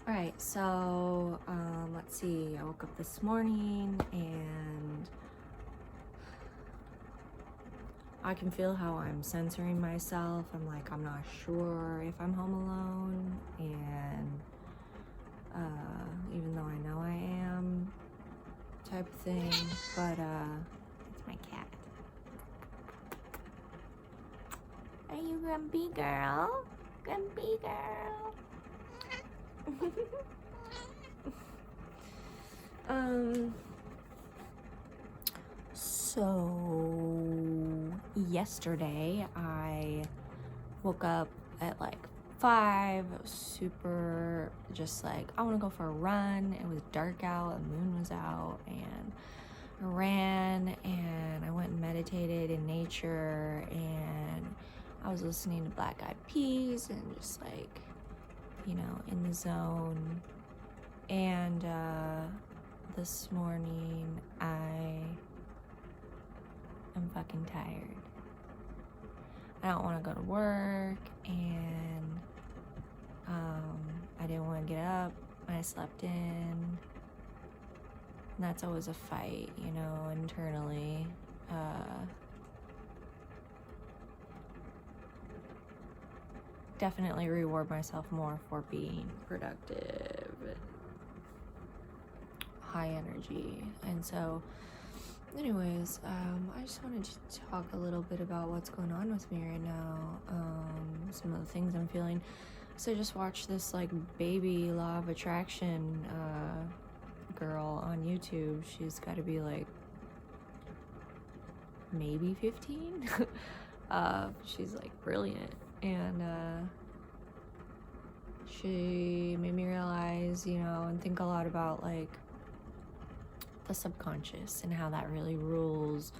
Alright, so let's see. I woke up this morning and I can feel how I'm censoring myself. I'm like, I'm not sure if I'm home alone, and even though I know I am, type of thing. But it's my cat. Are you grumpy girl? Grumpy girl. So yesterday I woke up at like 5. It was super just like, I want to go for a run. It was dark out, the moon was out, and I ran and I went and meditated in nature, and I was listening to Black Eyed Peas and just like, in the zone. And this morning I am fucking tired. I don't want to go to work, and I didn't want to get up. I slept in. And that's always a fight, internally. Definitely reward myself more for being productive, high energy. And so anyways, I just wanted to talk a little bit about what's going on with me right now, some of the things I'm feeling. So I just watched this like baby law of attraction girl on YouTube. She's got to be like maybe 15. She's like brilliant, and she made me realize, and think a lot about like the subconscious and how that really rules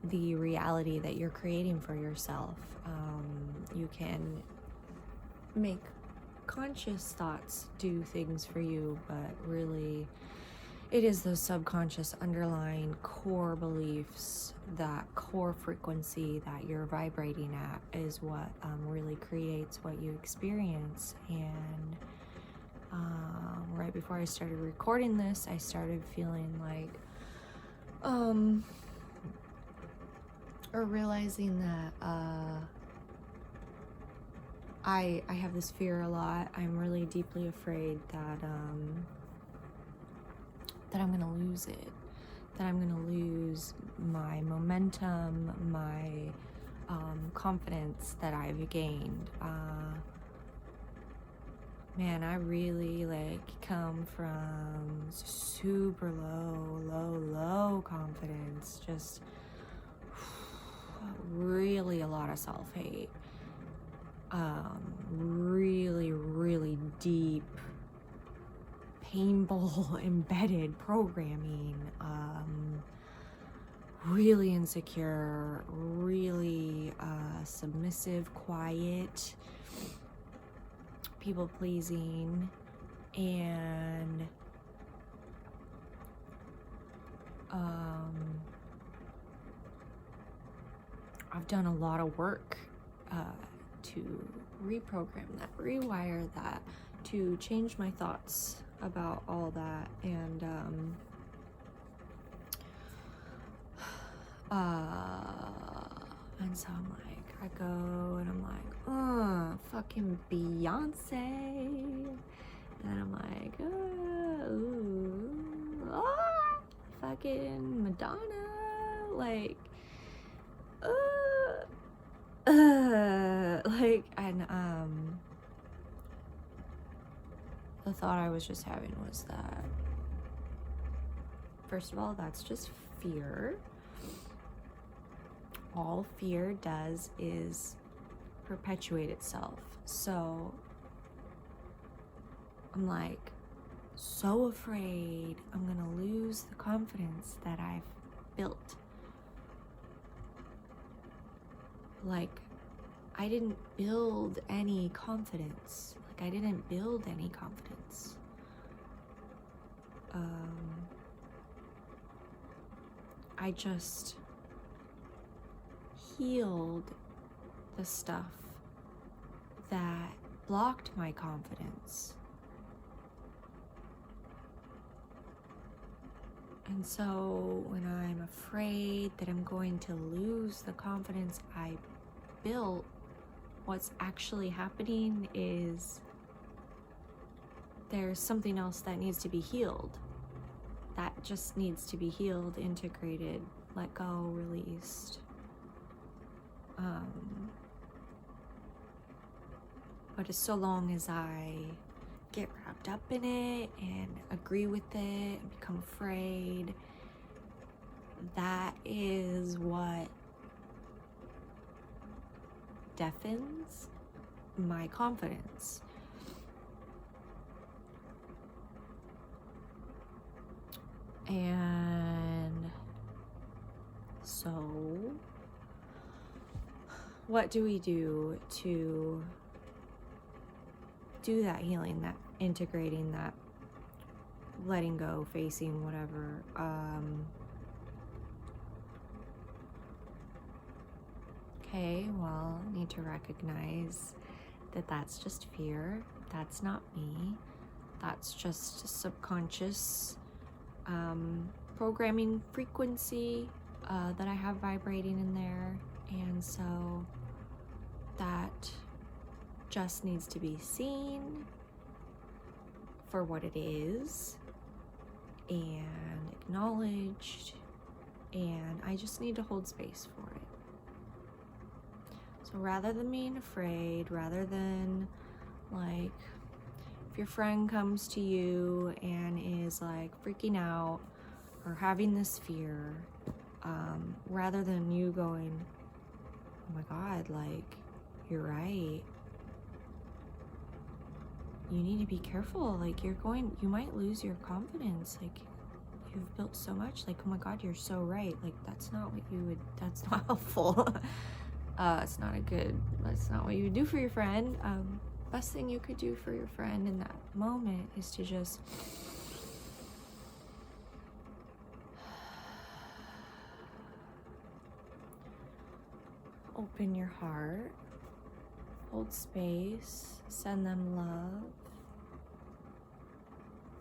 the reality that you're creating for yourself. You can make conscious thoughts do things for you, but really it is those subconscious underlying core beliefs, that core frequency that you're vibrating at is what really creates what you experience. And right before I started recording this, I started feeling like or realizing that I have this fear a lot. I'm really deeply afraid that I'm gonna lose it, that I'm gonna lose my momentum, my confidence that I've gained. Man, I really come from super low confidence, just really a lot of self-hate, really deep, painful, embedded programming, really insecure, really submissive, quiet, people pleasing, and I've done a lot of work to reprogram that, rewire that, to change my thoughts about all that. And and so I'm like, I go and I'm like, fucking Beyonce, and I'm like, fucking Madonna, like, and the thought I was just having was that, first of all, that's just fear. All fear does is perpetuate itself. So I'm like so afraid I'm gonna lose the confidence that I've built. Like, I didn't build any confidence. I didn't build any confidence. I just healed the stuff that blocked my confidence. And so when I'm afraid that I'm going to lose the confidence I built, what's actually happening is there's something else that needs to be healed. That just needs to be healed, integrated, let go, released. But as so long as I get wrapped up in it and agree with it and become afraid, that is what deafens my confidence. And so what do we do to do that healing, that integrating, that letting go, facing whatever? Okay, well, I need to recognize that that's just fear. That's not me. That's just a subconscious programming frequency that I have vibrating in there. And so that just needs to be seen for what it is and acknowledged, and I just need to hold space for it. So rather than being afraid, rather than like if your friend comes to you and is like freaking out or having this fear, rather than you going, oh my God, like, you're right, you need to be careful, like you might lose your confidence, like you've built so much, like, oh my God, you're so right, like that's not helpful. That's not what you would do for your friend. Best thing you could do for your friend in that moment is to just open your heart, hold space, send them love,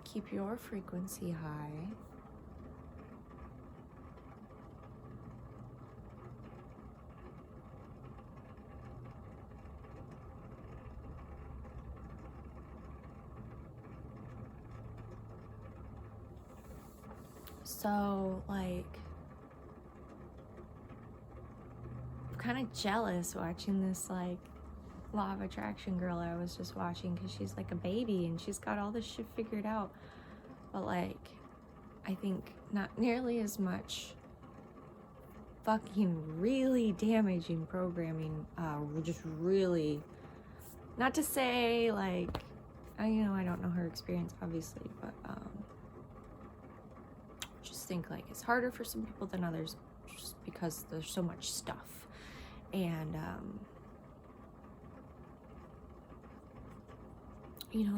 keep your frequency high. So, like, I'm kind of jealous watching this, like, law of attraction girl I was just watching, because she's like a baby and she's got all this shit figured out. But, like, I think not nearly as much fucking really damaging programming, just really, not to say, like, I don't know her experience, obviously, but, just think, like, it's harder for some people than others just because there's so much stuff. And,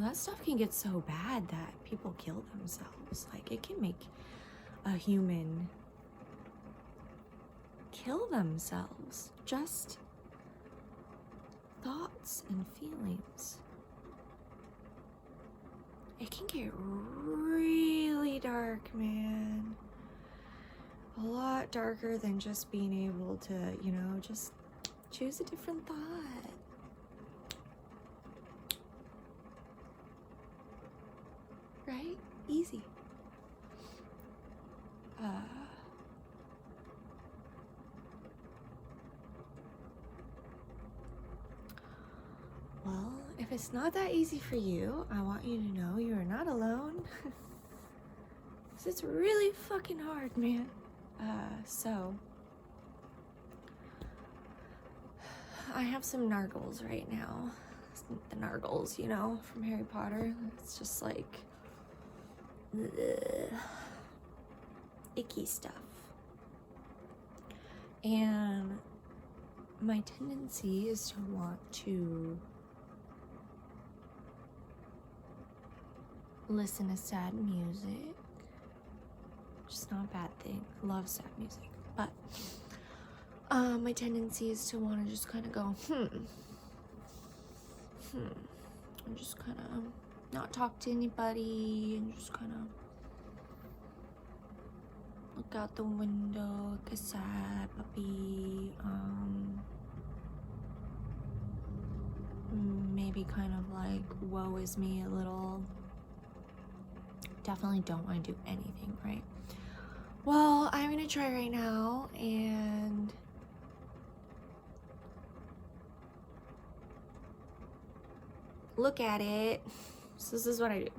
that stuff can get so bad that people kill themselves. Like, it can make a human kill themselves. Just thoughts and feelings. It can get really dark, man. A lot darker than just being able to, just choose a different thought. Right? Easy. Well, if it's not that easy for you, I want you to know you are not alone. 'Cause it's really fucking hard, man. So I have some nargles right now. The nargles, from Harry Potter. It's just like ugh, icky stuff. And my tendency is to want to listen to sad music. Just not a bad thing. I love sad music. But my tendency is to want to just kind of go, and just kind of not talk to anybody and just kind of Look out the window, look aside, puppy. Maybe kind of like woe is me a little. Definitely don't want to do anything, right? Well, I'm gonna try right now and look at it. So this is what I do.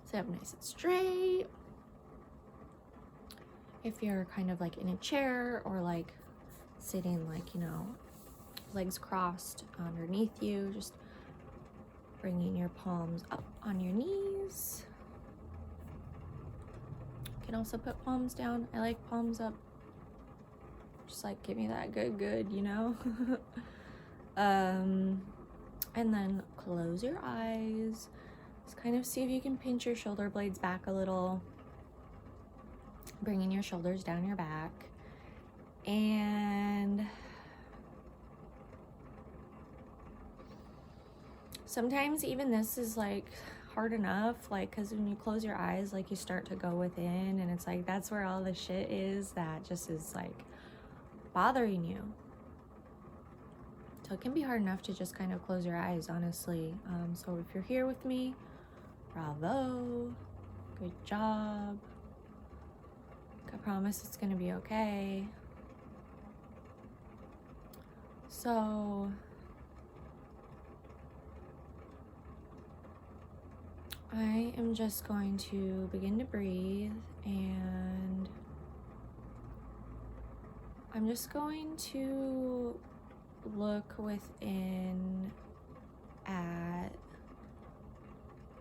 Sit up nice and straight. If you're kind of like in a chair or like sitting like, you know, legs crossed underneath you, just bringing your palms up on your knees. You can also put palms down. I like palms up. Just like give me that good, you know? And then close your eyes. Just kind of see if you can pinch your shoulder blades back a little. Bringing your shoulders down your back. And sometimes even this is like hard enough, like, because when you close your eyes, like you start to go within, and it's like that's where all the shit is that just is like bothering you. So it can be hard enough to just kind of close your eyes, honestly. So if you're here with me, bravo, good job. I promise it's gonna be okay. So I am just going to begin to breathe, and I'm just going to look within at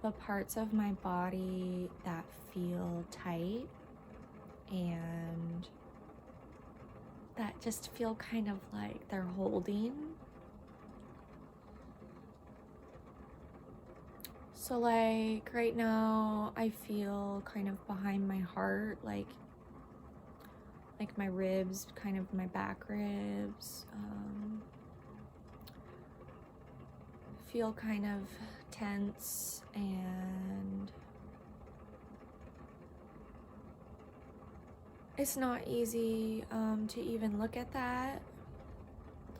the parts of my body that feel tight and that just feel kind of like they're holding. So like right now I feel kind of behind my heart, like my ribs, kind of my back ribs, feel kind of tense, and it's not easy to even look at that,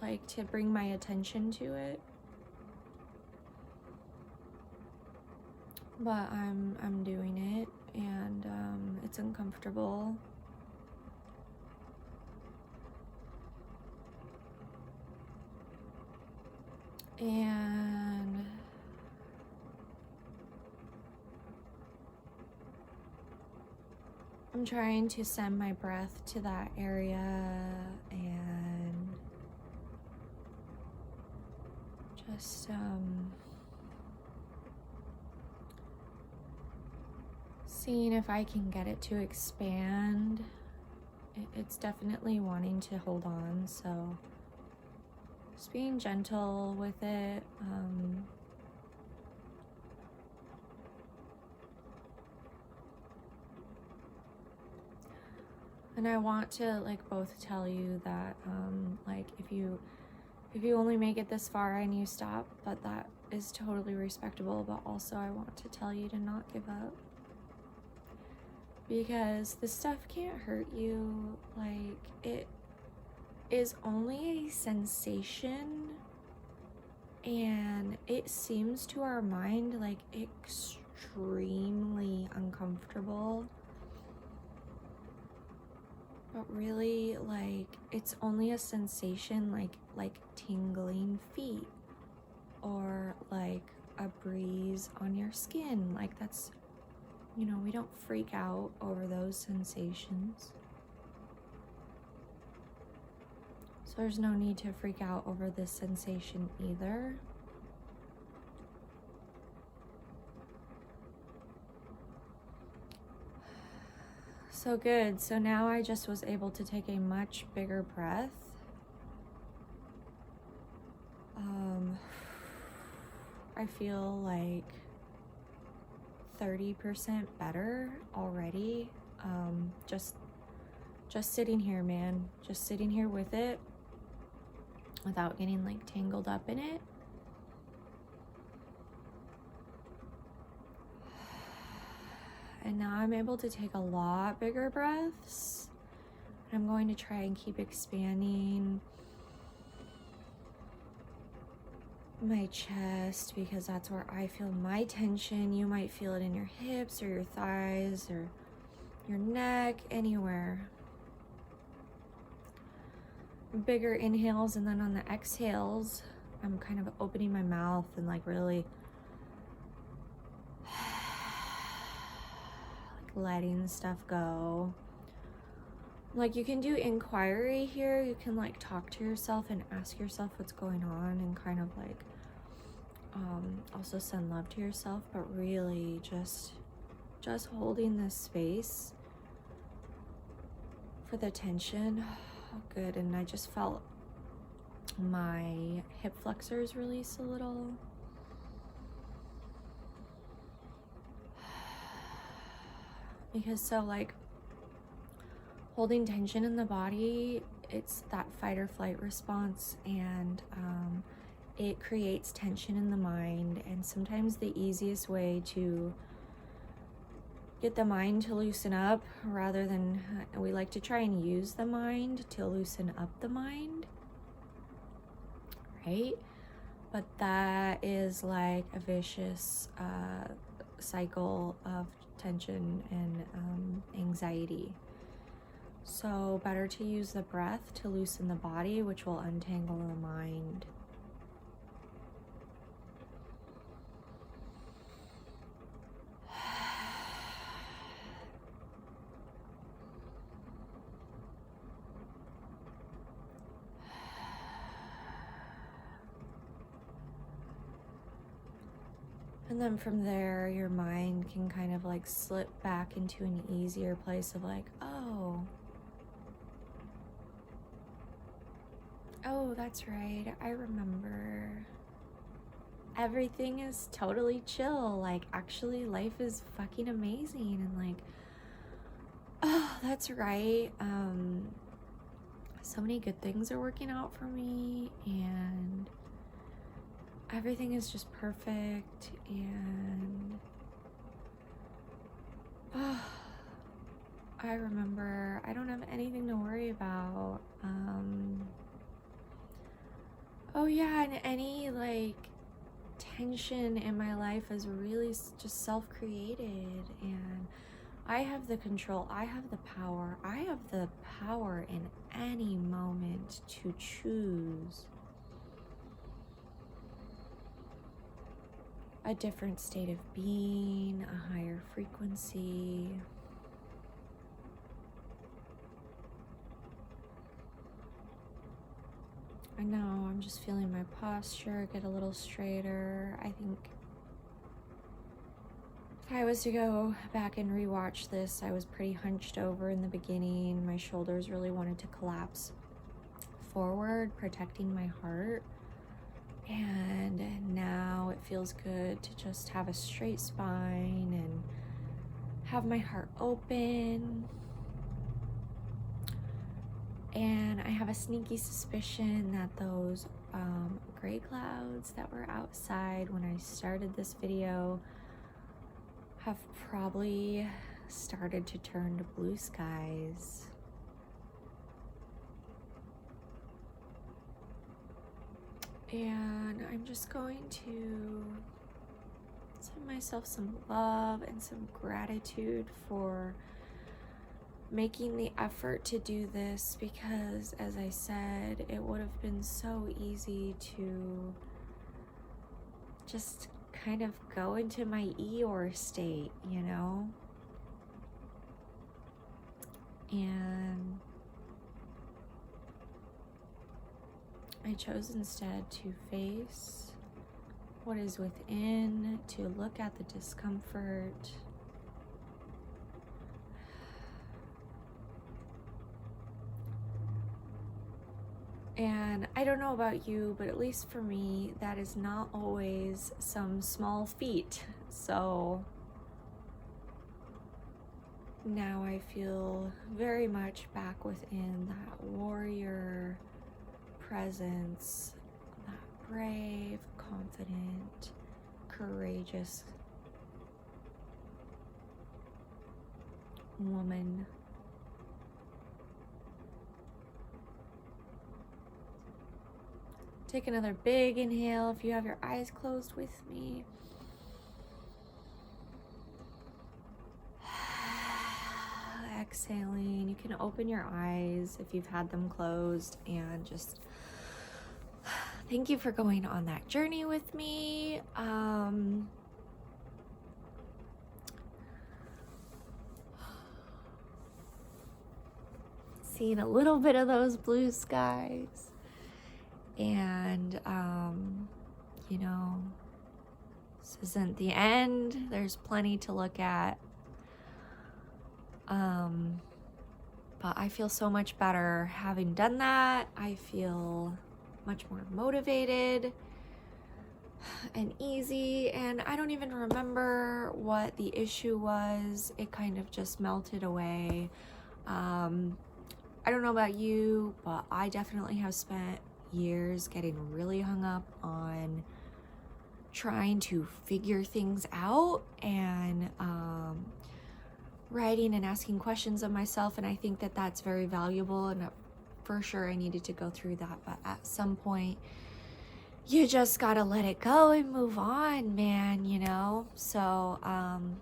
like to bring my attention to it. But I'm doing it, and it's uncomfortable. And I'm trying to send my breath to that area and just seeing if I can get it to expand. It's definitely wanting to hold on, so just being gentle with it. And I want to like both tell you that like if you only make it this far and you stop, but that is totally respectable. But also I want to tell you to not give up, because this stuff can't hurt you. Like, it is only a sensation, and it seems to our mind like extremely uncomfortable, but really, like, it's only a sensation, like tingling feet or like a breeze on your skin. Like, that's, you know, we don't freak out over those sensations. So there's no need to freak out over this sensation either. So good. So now I just was able to take a much bigger breath. I feel like 30% better already. Just sitting here, man. Just sitting here with it without getting like tangled up in it. And now I'm able to take a lot bigger breaths. I'm going to try and keep expanding my chest because that's where I feel my tension. You might feel it in your hips or your thighs or your neck, anywhere. Bigger inhales, and then on the exhales, I'm kind of opening my mouth and like really like letting stuff go. Like you can do inquiry here. You can like talk to yourself and ask yourself what's going on and kind of like also send love to yourself, but really just holding this space for the tension. Oh, good. And I just felt my hip flexors release a little. Because so like holding tension in the body, it's that fight or flight response, and it creates tension in the mind. And sometimes the easiest way to get the mind to loosen up, rather than, we like to try and use the mind to loosen up the mind, right? But that is like a vicious cycle of tension and anxiety. So better to use the breath to loosen the body, which will untangle the mind. And then from there, your mind can kind of like slip back into an easier place of like, oh, that's right, I remember. Everything is totally chill. Like, actually, life is fucking amazing. And like, oh, that's right. So many good things are working out for me, and everything is just perfect. And I remember I don't have anything to worry about. Oh yeah, and any like tension in my life is really just self-created, and I have the control, I have the power. I have the power in any moment to choose a different state of being, a higher frequency. I know, I'm just feeling my posture get a little straighter. I think if I was to go back and rewatch this, I was pretty hunched over in the beginning. My shoulders really wanted to collapse forward, protecting my heart. And now it feels good to just have a straight spine and have my heart open. And I have a sneaky suspicion that those gray clouds that were outside when I started this video have probably started to turn to blue skies. And I'm just going to send myself some love and some gratitude for making the effort to do this, because as I said, it would have been so easy to just kind of go into my Eeyore state, you know? And I chose instead to face what is within, to look at the discomfort. And I don't know about you, but at least for me, that is not always some small feat. So now I feel very much back within that warrior presence, that brave, confident, courageous woman. Take another big inhale if you have your eyes closed with me. Exhaling. You can open your eyes if you've had them closed, and just thank you for going on that journey with me. Seeing a little bit of those blue skies, and you know, this isn't the end. There's plenty to look at. But I feel so much better having done that. I feel much more motivated and easy, and I don't even remember what the issue was. It kind of just melted away. I don't know about you, but I definitely have spent years getting really hung up on trying to figure things out, and writing and asking questions of myself, and I think that that's very valuable, and for sure I needed to go through that. But at some point you just gotta let it go and move on, man, you know. So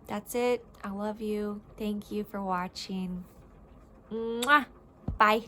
that's it. I love you. Thank you for watching. Mwah! Bye.